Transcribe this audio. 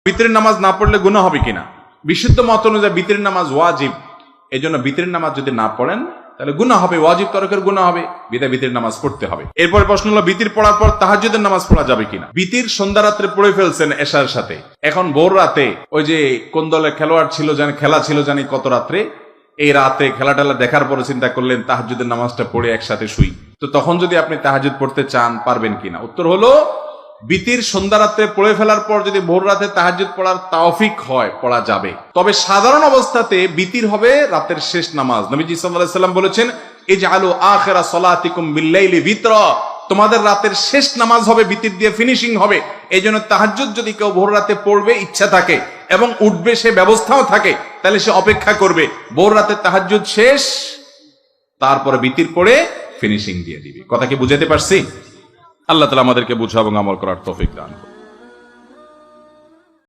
বিতরের নামাজ না পড়লে গুনাহ হবে কিনা? বিশুদ্ধ মত অনুযায়ী বিতরের নামাজ ওয়াজিব। এই জন্য বিতরের নামাজ যদি না পড়েন তাহলে গুনাহ হবে, ওয়াজিব তরকের গুনাহ হবে, বিদায় বিতরের নামাজ পড়তে হবে। এরপরে প্রশ্ন হলো বিতির পড়ার পর তাহাজ্জুদের নামাজ পড়া যাবে কিনা? বিতির সন্ধ্যা রাত্রে পড়ে ফেলছেন এশার সাথে, এখন ভোর রাতে ওই যে কোন দলের খেলোয়াড় ছিল জানি, খেলা ছিল জানি কত রাত্রে, এই রাতে খেলা টেলা দেখার পরে চিন্তা করলেন তাহাজ্জুদের নামাজটা পড়ে একসাথে শুই, তো তখন যদি আপনি তাহাজ্জুদ পড়তে চান পারবেন কিনা? উত্তর হলো বিতির সন্ধ্যা রাত্রে পড়ে ফেলার পর যদি ভোর রাতে তাহাজ্জুদ পড়ার তৌফিক হয় পড়া যাবে। তবে সাধারণ অবস্থাতে বিতির হবে রাতের শেষ নামাজ। নবীজি সাল্লাল্লাহু আলাইহি ওয়াসাল্লাম বলেছেন, ইজআলু আখিরা সলাতিকুম বিল-লাইলি বিতরা, তোমাদের রাতের শেষ নামাজ হবে বিতির দিয়ে ফিনিশিং হবে। এইজন্য তাহাজ্জুদ যদি কেউ ভোর রাতে পড়বে ইচ্ছা থাকে এবং উঠবে সে ব্যবস্থাও থাকে, তাহলে সে অপেক্ষা করবে ভোর রাতে তাহাজ্জুদ শেষ, তারপরে বিতির পড়ে ফিনিশিং দিয়ে দিবে। কথা কি বুঝাতে পারছি? আল্লাহ তাআলা আমাদেরকে বুঝা এবং আমল করার তৌফিক দান করুন।